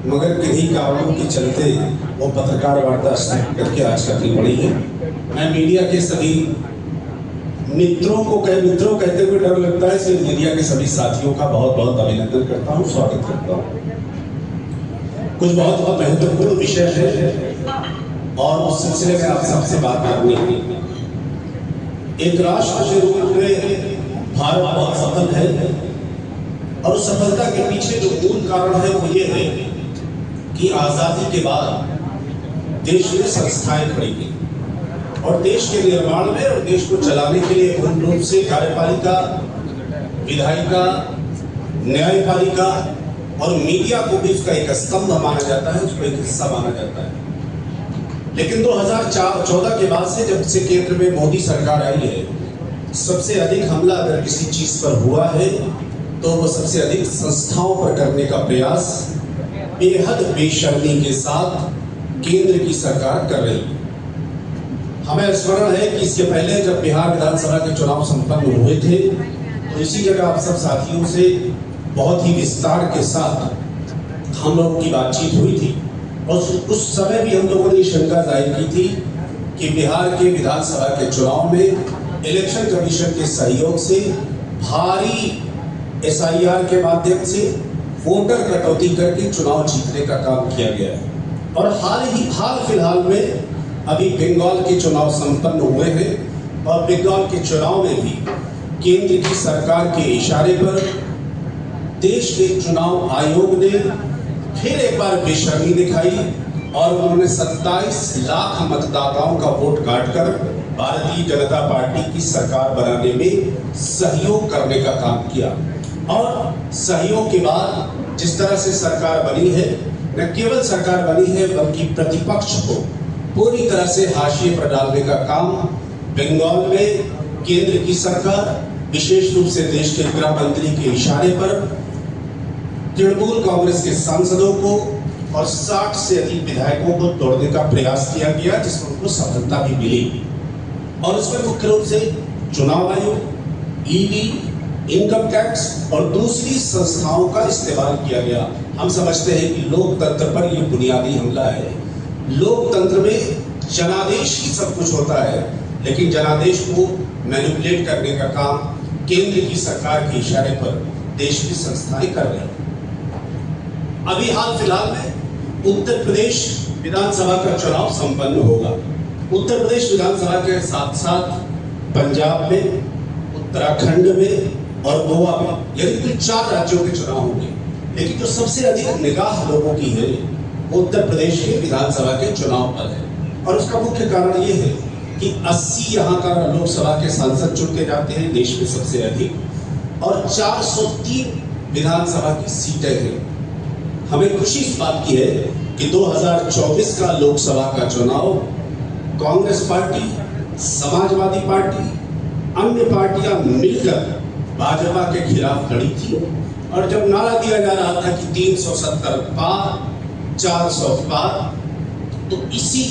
मगर किन्हीं कारणों के चलते वो पत्रकार वार्ता स्थगित करके आज करनी पड़ी है। मैं मीडिया के सभी मित्रों कहते हुए डर लगता है, इसलिए मीडिया के सभी साथियों का बहुत बहुत अभिनंदन करता हूँ, स्वागत करता हूँ। कुछ बहुत बहुत महत्वपूर्ण विषय है और उस सिलसिले में आप सबसे बात करनी है। एक राष्ट्र के रूप में भारत बहुत सफल है और उस सफलता के पीछे जो मूल कारण है वो ये है कि आजादी के बाद देश में संस्थाएं खड़ी की और देश के निर्माण में और देश को चलाने के लिए पूर्ण रूप से कार्यपालिका, विधायिका, न्यायपालिका और मीडिया को भी उसका एक स्तंभ माना जाता है, उसको एक हिस्सा माना जाता है। लेकिन 2014 के बाद से जब से केंद्र में मोदी सरकार आई है, सबसे अधिक हमला अगर किसी चीज पर हुआ है तो वो सबसे अधिक संस्थाओं पर करने का प्रयास बेहद बेशर्मी के साथ केंद्र की सरकार कर रही है। हमें स्मरण है कि इसके पहले जब बिहार विधानसभा के चुनाव संपन्न हुए थे तो इसी जगह आप सब साथियों से बहुत ही विस्तार के साथ हम लोगों की बातचीत हुई थी और उस समय भी हम लोगों ने शंका जाहिर की थी कि बिहार के विधानसभा के चुनाव में इलेक्शन कमीशन के सहयोग से भारी SIR के माध्यम से वोटर कटौती करके चुनाव जीतने का काम किया गया है। और हाल फिलहाल में अभी बंगाल के चुनाव संपन्न हुए हैं और बंगाल के चुनाव में भी केंद्र की सरकार के इशारे पर देश के चुनाव आयोग ने फिर एक बार बेशर्मी दिखाई और उन्होंने 27 लाख मतदाताओं का वोट काटकर भारतीय जनता पार्टी की सरकार बनाने में सहयोग करने का काम किया। और सहयोग के बाद जिस तरह से सरकार बनी है, न केवल सरकार बनी है बल्कि प्रतिपक्ष को पूरी तरह से हाशिए पर डालने का काम बंगाल में केंद्र की सरकार, विशेष रूप से देश के गृह मंत्री के इशारे पर तृणमूल कांग्रेस के सांसदों को और 60 से अधिक विधायकों को तोड़ने का प्रयास किया गया, जिसमें उनको सफलता भी मिली। और इसमें मुख्य रूप से चुनाव आयोग, ED, इनकम टैक्स और दूसरी संस्थाओं का इस्तेमाल किया गया। हम समझते हैं कि लोकतंत्र पर यह बुनियादी हमला है। लोकतंत्र में जनादेश ही सब कुछ होता है, लेकिन जनादेश को मैनिपुलेट करने का काम केंद्र की सरकार के इशारे पर देश की संस्थाएं कर रही हैं। अभी हाल फिलहाल में उत्तर प्रदेश विधानसभा का चुनाव संपन्न होगा। उत्तर प्रदेश विधानसभा के साथ साथ पंजाब में, उत्तराखंड में और गोवा में, यानी कुल 4 राज्यों के चुनाव होंगे। लेकिन जो सबसे अधिक निगाह लोगों की है वो उत्तर प्रदेश के विधानसभा के चुनाव पर है। और उसका मुख्य कारण ये है कि 80 यहाँ का लोकसभा के सांसद चुन के जाते हैं, देश में सबसे अधिक, और 403 विधानसभा की सीटें हैं। हमें खुशी इस बात की है कि 2024 का लोकसभा का चुनाव कांग्रेस पार्टी, समाजवादी पार्टी, अन्य पार्टियां मिलकर भाजपा के खिलाफ लड़ी थी। और जब नारा दिया जा रहा था कि 370 पार, 400 पार, तो इसी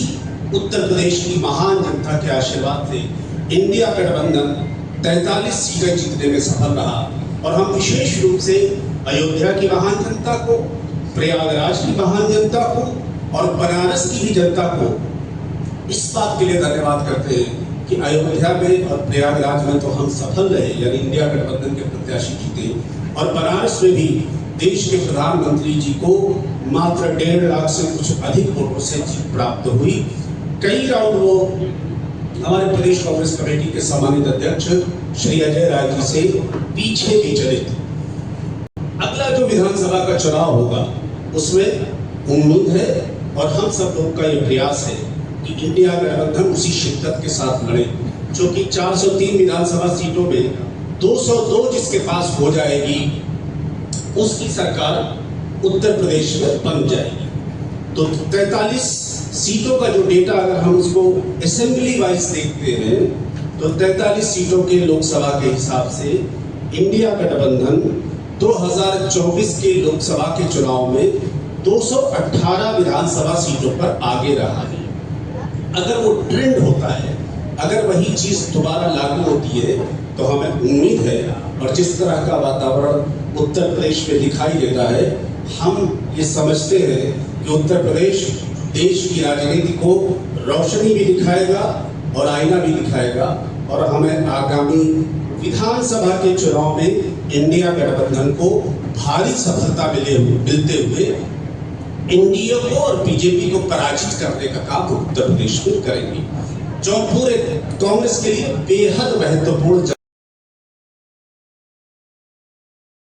उत्तर प्रदेश की महान जनता के आशीर्वाद से इंडिया गठबंधन 43 सीटें जीतने में सफल रहा। और हम विशेष रूप से अयोध्या की महान जनता को, प्रयागराज की महान जनता को और बनारस की भी जनता को इस बात के लिए धन्यवाद करते हैं कि अयोध्या में और प्रयागराज में तो हम सफल रहे, यानी इंडिया गठबंधन के प्रत्याशी जीते, और बनारस में भी देश के प्रधानमंत्री जी को मात्र 1.5 लाख से कुछ अधिक वोटों से जीत प्राप्त हुई। कई राउंड वो हमारे प्रदेश कांग्रेस कमेटी के सम्मानित अध्यक्ष श्री अजय राय जी से पीछे भी चले थे। अगला जो विधानसभा का चुनाव होगा उसमें उम्मीद है और हम सब लोग का ये प्रयास है कि इंडिया गठबंधन उसी शिद्दत के साथ लड़े, जो कि 403 विधानसभा सीटों में 202 जिसके पास हो जाएगी उसकी सरकार उत्तर प्रदेश में बन जाएगी। तो 43 सीटों का जो डेटा अगर हम उसको असेंबली वाइज देखते हैं तो 43 सीटों के लोकसभा के हिसाब से इंडिया गठबंधन 2024 के लोकसभा के चुनाव में 218 विधानसभा सीटों पर आगे रहा है। अगर वो ट्रेंड होता है, अगर वही चीज दोबारा लागू होती है तो हमें उम्मीद है, और जिस तरह का वातावरण उत्तर प्रदेश में दिखाई देता है, हम ये समझते हैं कि उत्तर प्रदेश देश की राजनीति को रोशनी भी दिखाएगा और आईना भी दिखाएगा, और हमें आगामी विधानसभा के चुनाव में इंडिया गठबंधन को भारी सफलता मिलते हुए एनडीए को और बीजेपी को पराजित करने का काम उत्तर प्रदेश में करेंगे, जो पूरे कांग्रेस के लिए बेहद महत्वपूर्ण